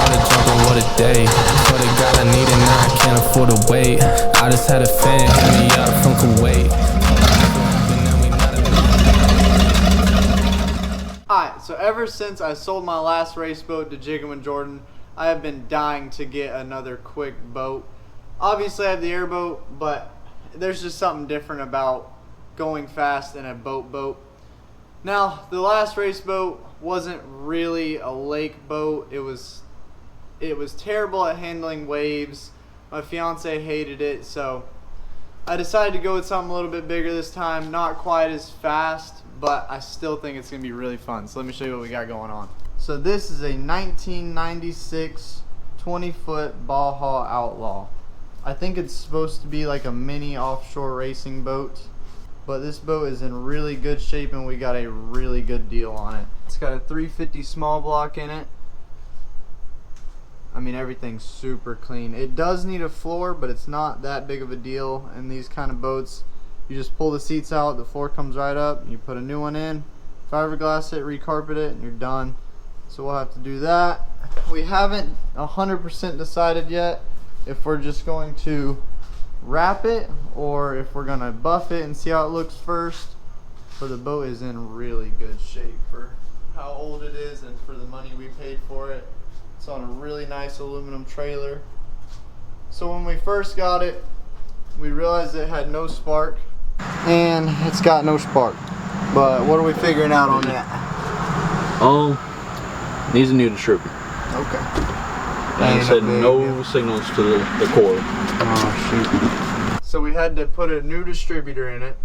started jumping, what a day. For the God I need it, now I can't afford to wait. I just had a fan hit me up from Kuwait. Alright, so ever since I sold my last race boat to Jacob and Jordan, I have been dying to get another quick boat. Obviously I have the airboat, but there's just something different about going fast in a boat. Now, the last race boat wasn't really a lake boat. It was terrible at handling waves. My fiance hated it, so I decided to go with something a little bit bigger this time. Not quite as fast, but I still think it's going to be really fun. So let me show you what we got going on. So this is a 1996 20-foot Baja Outlaw. I think it's supposed to be like a mini offshore racing boat, but this boat is in really good shape and we got a really good deal on it. It's got a 350 small block in it. I mean, everything's super clean. It does need a floor, but it's not that big of a deal in these kind of boats. You just pull the seats out, the floor comes right up, you put a new one in, fiberglass it, recarpet it, and you're done. So we'll have to do that. We haven't 100% decided yet if we're just going to wrap it or if we're gonna buff it and see how it looks first. But the boat is in really good shape for how old it is and for the money we paid for it. It's on a really nice aluminum trailer. So when we first got it, we realized it had no spark, and it's got no spark. But what are we figuring out on that? Needs a new distributor. Okay. And it said no signals to the core. Oh shoot. So we had to put a new distributor in it,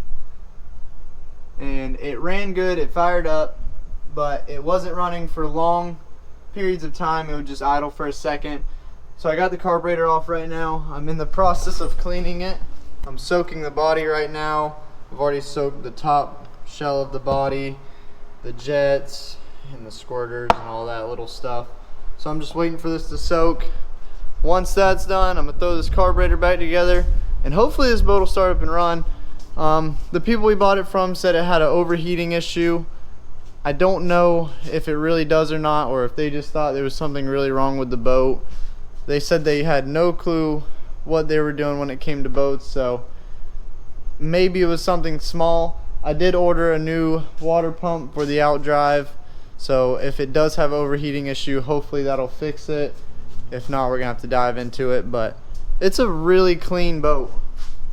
and it ran good, it fired up, but it wasn't running for long periods of time. It would just idle for a second. So I got the carburetor off right now. I'm in the process of cleaning it. I'm soaking the body right now. I've already soaked the top shell of the body, the jets, and the squirters and all that little stuff. So I'm just waiting for this to soak. Once that's done, I'm gonna throw this carburetor back together and hopefully this boat will start up and run. The people we bought it from said it had an overheating issue. I don't know if it really does or not, or if they just thought there was something really wrong with the boat. They said they had no clue what they were doing when it came to boats, so maybe it was something small. I did order a new water pump for the outdrive, so if it does have overheating issue, hopefully that'll fix it. If not, we're gonna have to dive into it, but it's a really clean boat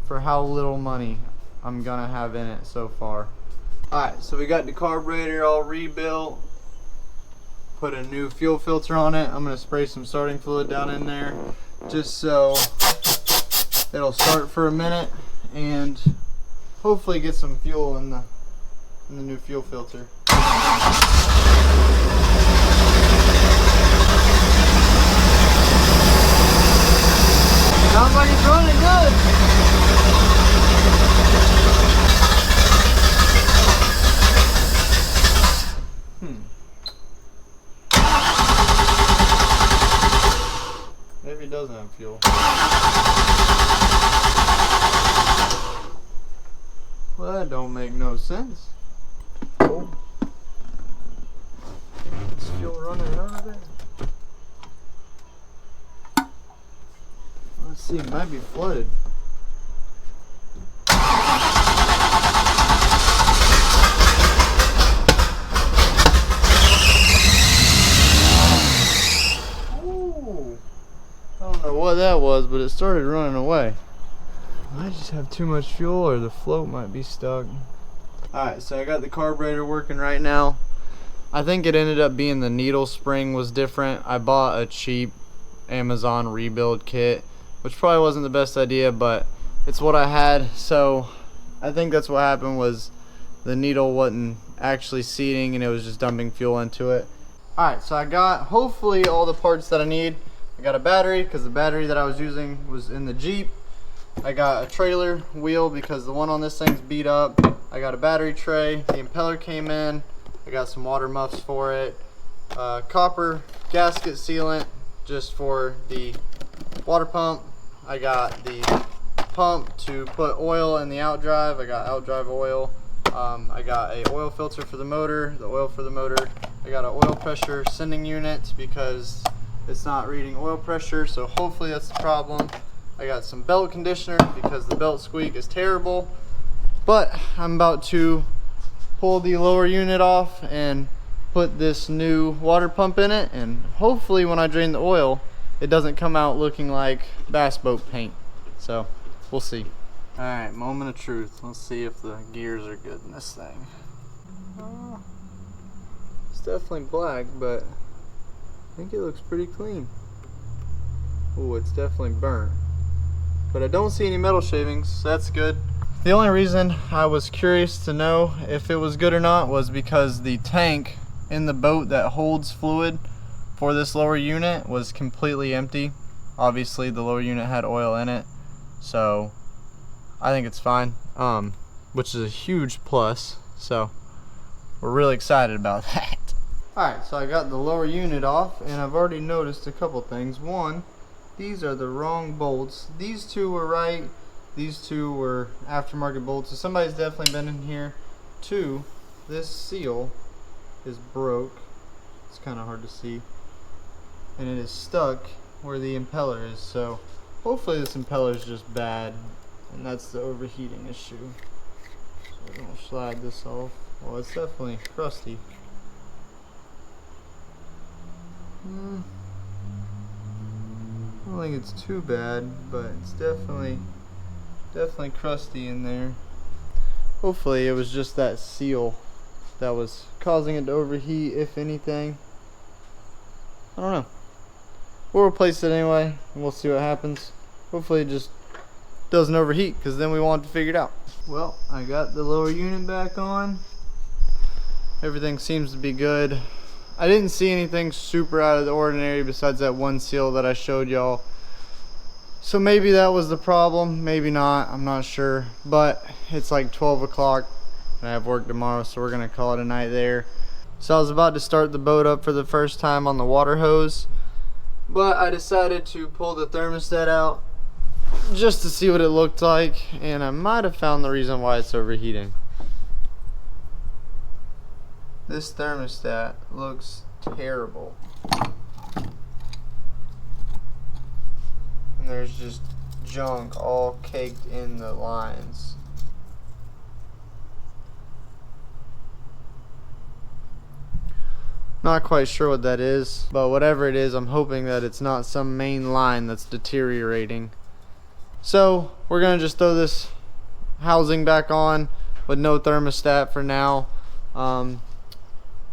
for how little money I'm gonna have in it so far. Alright, so we got the carburetor all rebuilt, put a new fuel filter on it. I'm gonna spray some starting fluid down in there just so it'll start for a minute and hopefully get some fuel in the new fuel filter. Sounds like it's running good. Maybe it doesn't have fuel. Well, that don't make no sense. Oh. Is fuel running out of it? Let's see, it might be flooded. Ooh. I don't know what that was, but it started running away. I just have too much fuel or the float might be stuck. Alright, so I got the carburetor working right now. I think it ended up being the needle spring was different. I bought a cheap Amazon rebuild kit, which probably wasn't the best idea, but it's what I had. So I think that's what happened, was the needle wasn't actually seating and it was just dumping fuel into it. Alright, so I got hopefully all the parts that I need. I got a battery because the battery that I was using was in the Jeep. I got a trailer wheel because the one on this thing's beat up. I got a battery tray. The impeller came in. I got some water muffs for it. Copper gasket sealant just for the water pump. I got the pump to put oil in the outdrive. I got outdrive oil. I got a oil filter for the motor, the oil for the motor. I got an oil pressure sending unit because it's not reading oil pressure, so hopefully that's the problem. I got some belt conditioner because the belt squeak is terrible. But I'm about to pull the lower unit off and put this new water pump in it, and hopefully when I drain the oil, it doesn't come out looking like bass boat paint. So we'll see. All right, moment of truth. Let's see if the gears are good in this thing. It's definitely black, but I think it looks pretty clean. Oh, it's definitely burnt. But I don't see any metal shavings, so that's good. The only reason I was curious to know if it was good or not was because the tank in the boat that holds fluid for this lower unit was completely empty. Obviously the lower unit had oil in it, so I think it's fine, which is a huge plus, so we're really excited about that. Alright, so I got the lower unit off, and I've already noticed a couple things. One, these are the wrong bolts. These two were right, these two were aftermarket bolts, so somebody's definitely been in here. Two, this seal is broke. It's kind of hard to see, and it is stuck where the impeller is, so hopefully this impeller is just bad, and that's the overheating issue. So we're going to slide this off. Well, it's definitely crusty. I don't think it's too bad, but it's definitely crusty in there. Hopefully it was just that seal that was causing it to overheat, if anything. I don't know. We'll replace it anyway, and we'll see what happens. Hopefully it just doesn't overheat, because then we want to figure it out. Well, I got the lower unit back on. Everything seems to be good. I didn't see anything super out of the ordinary besides that one seal that I showed y'all. So maybe that was the problem, maybe not, I'm not sure. But it's like 12 o'clock and I have work tomorrow, so we're gonna call it a night there. So I was about to start the boat up for the first time on the water hose, but I decided to pull the thermostat out just to see what it looked like, and I might have found the reason why it's overheating. This thermostat looks terrible. And there's just junk all caked in the lines. Not quite sure what that is, but whatever it is, I'm hoping that it's not some main line that's deteriorating. So we're gonna just throw this housing back on with no thermostat for now.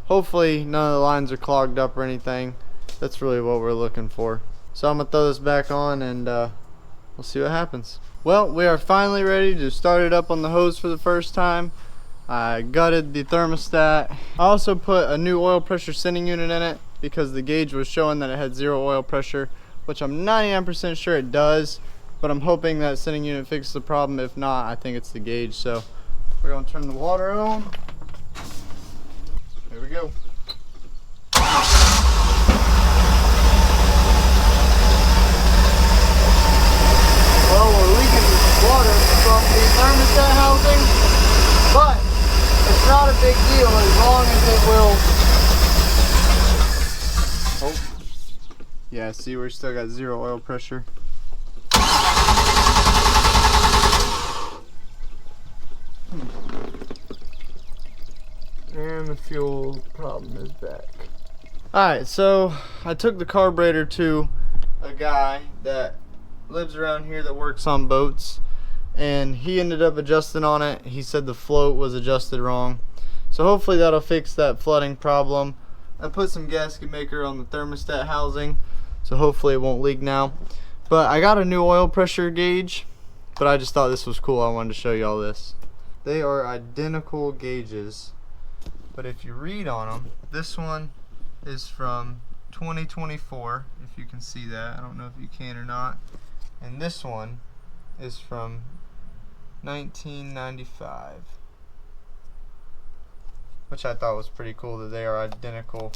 Hopefully none of the lines are clogged up or anything. That's really what we're looking for. So I'm gonna throw this back on, and we'll see what happens. Well, we are finally ready to start it up on the hose for the first time. I gutted the thermostat. I also put a new oil pressure sending unit in it because the gauge was showing that it had 0 oil pressure, which I'm 99% sure it does, but I'm hoping that sending unit fixes the problem. If not, I think it's the gauge. So we're gonna turn the water on. Here we go. Well, we're leaking water from the thermostat housing, but it's not a big deal as long as it will. Oh, yeah, see, we still got 0 oil pressure. And the fuel problem is back. Alright, so I took the carburetor to a guy that lives around here that works on boats, and he ended up adjusting on it. He said the float was adjusted wrong, so hopefully that'll fix that flooding problem. I put some gasket maker on the thermostat housing, so hopefully it won't leak now. But I got a new oil pressure gauge, but I just thought this was cool. I wanted to show y'all this. They are identical gauges, but if you read on them, this one is from 2024, if you can see that. I don't know if you can or not. And this one is from 1995, which I thought was pretty cool that they are identical.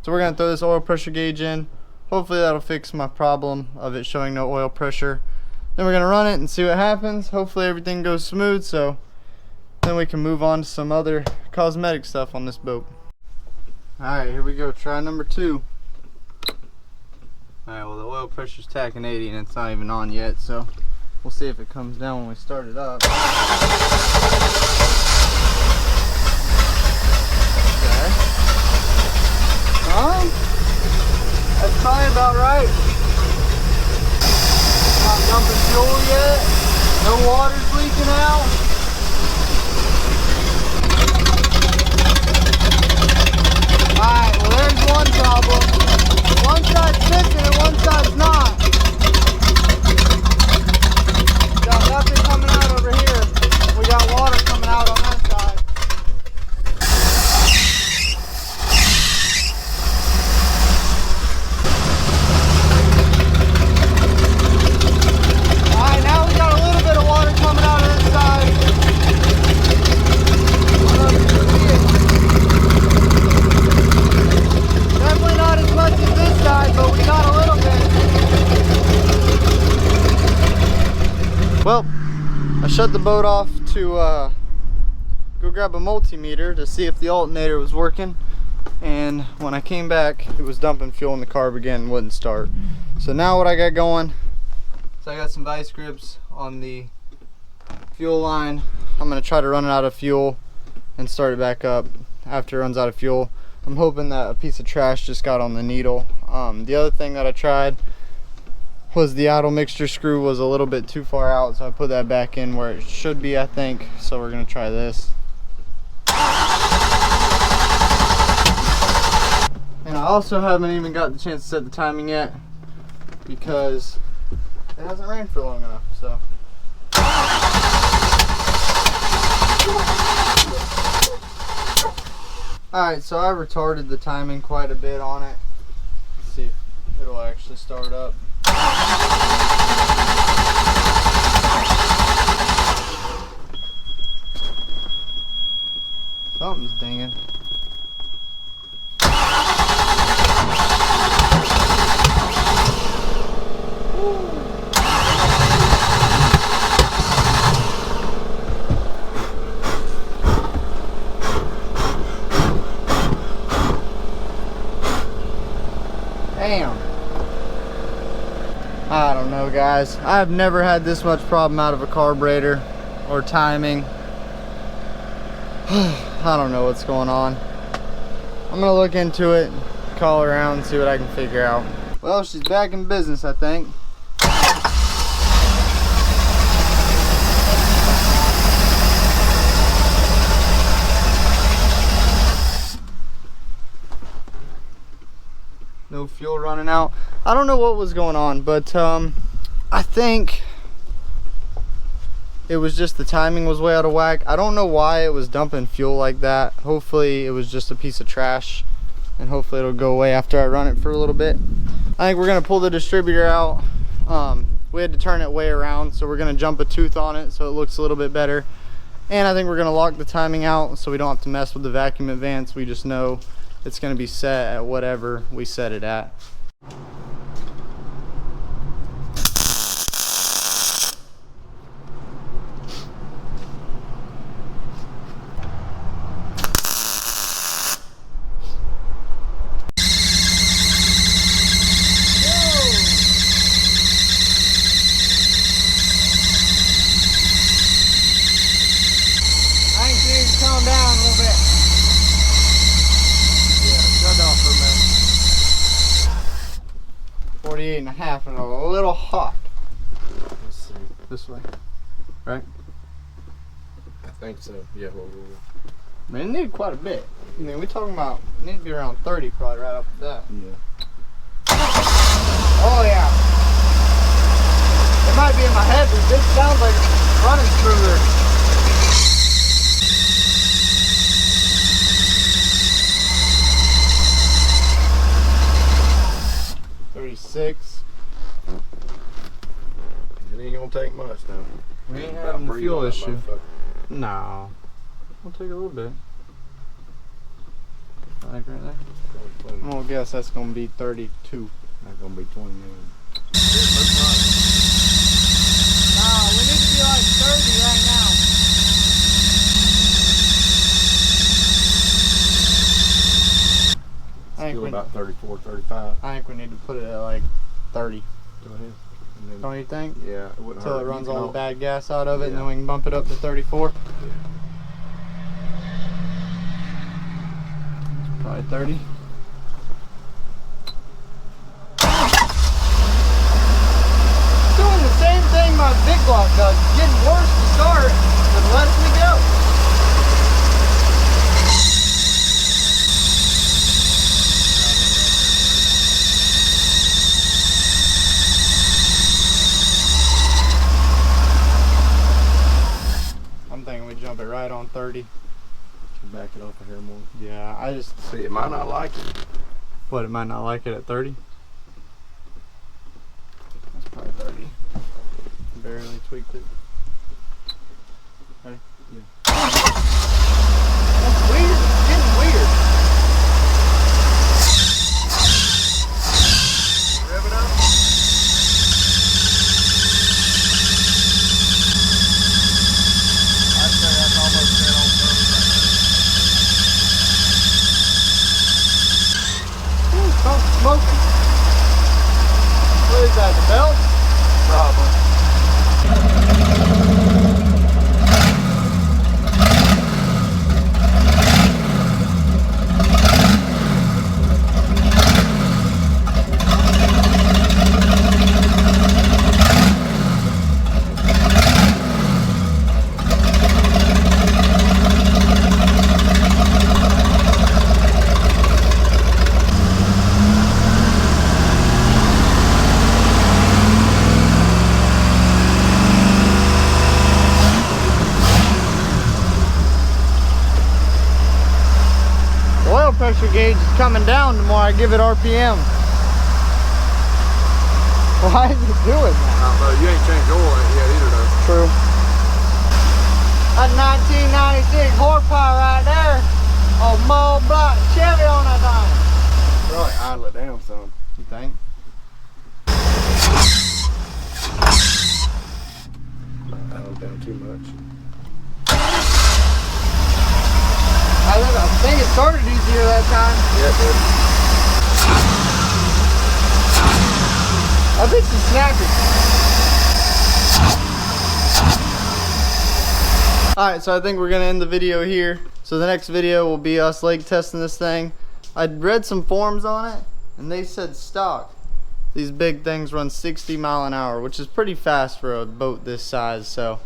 So we're gonna throw this oil pressure gauge in. Hopefully that'll fix my problem of it showing no oil pressure. Then we're gonna run it and see what happens. Hopefully everything goes smooth, so then we can move on to some other cosmetic stuff on this boat. Alright, here we go. Try number 2. Alright, well the oil pressure's tacking 80 and it's not even on yet, so we'll see if it comes down when we start it up. Okay. That's probably about right. Not dumping fuel yet. No water's leaking out. Alright, well there's one problem. One side's fixing and one side's not. Got nothing coming out over here. We got water coming out on that side. Alright, now we got a little bit of water coming out of this side. Definitely not as much as this side, but we got a little bit. Well, I shut the boat off to go grab a multimeter to see if the alternator was working, and when I came back it was dumping fuel in the carb again and wouldn't start. So now what I got going is I got some vice grips on the fuel line. I'm going to try to run it out of fuel and start it back up after it runs out of fuel. I'm hoping that a piece of trash just got on the needle. The other thing that I tried was the idle mixture screw was a little bit too far out, so I put that back in where it should be, I think. So we're gonna try this. And I also haven't even got the chance to set the timing yet because it hasn't rained for long enough, so. Alright, so I retarded the timing quite a bit on it. Let's see if it'll actually start up. Something's dinging. Damn. I don't know, guys. I've never had this much problem out of a carburetor or timing. I don't know what's going on. I'm gonna look into it, call around, and see what I can figure out. Well, she's back in business, I think. No fuel running out. I don't know what was going on, but I think it was just the timing was way out of whack. I don't know why it was dumping fuel like that. Hopefully it was just a piece of trash, and hopefully it'll go away after I run it for a little bit. I think we're gonna pull the distributor out. We had to turn it way around, so we're gonna jump a tooth on it so it looks a little bit better. And I think we're gonna lock the timing out so we don't have to mess with the vacuum advance. We just know it's going to be set at whatever we set it at. I think you need to calm down a little bit. 48.5 and a little hot. Let's see. This way, right? I think so. Yeah. Man, it needed quite a bit. I mean, we're talking about it need to be around 30 probably right off the bat. Yeah. Oh yeah. It might be in my head, but this sounds like it's running smoother. 36. It ain't gonna take much now. We ain't having a fuel issue. No. We'll take a little bit. Like right there. I'm gonna guess that's gonna be 32. Not gonna be 29. Nah, we need to be like 30 right now. Still about 34, 35. I think we need to put it at like 30. Go ahead. And then, Don't you think? yeah, it wouldn't Until hurt. it runs You can all the al- bad gas out of it, and Yeah. then we can bump it up to 34. Probably 30. Doing the same thing my big block does. It's getting worse to start the less we go. I'm thinking we jump it right on 30. Back it off a hair more. Yeah, I just... See, it might not like it. What, it might not like it at 30? That's probably 30. Barely tweaked it. Ready? Yeah. That's weird. It's getting weird. Rev it up. I'd say that's almost dead on purpose right there. Ooh, something's smoking. What is that, the belt? Probably. Oil pressure gauge is coming down the more I give it RPM. Why is it doing that? I don't know. You ain't changed oil in it yet either, though. True. That 1996 horsepower right there. Oh, Mull Block Chevy on that thing. Probably idle it down some. You think? Idle it down too much. I think it started easier that time. Yeah, it did. I bet you snappy. Alright, so I think we're going to end the video here. So the next video will be us leg testing this thing. I read some forums on it, and they said stock. These big things run 60 mile an hour, which is pretty fast for a boat this size. So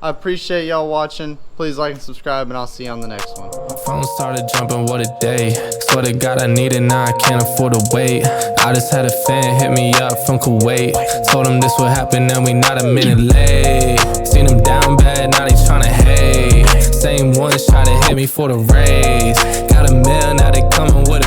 I appreciate y'all watching. Please like and subscribe, and I'll see you on the next one. Phone started jumping, what a day. Swear to God I need it now, I can't afford to wait. I just had a fan hit me up from Kuwait. Told him this would happen and we not a minute late. Seen him down bad, now they tryna hate. Same ones try to hit me for the raise. Got a mail, now they coming with a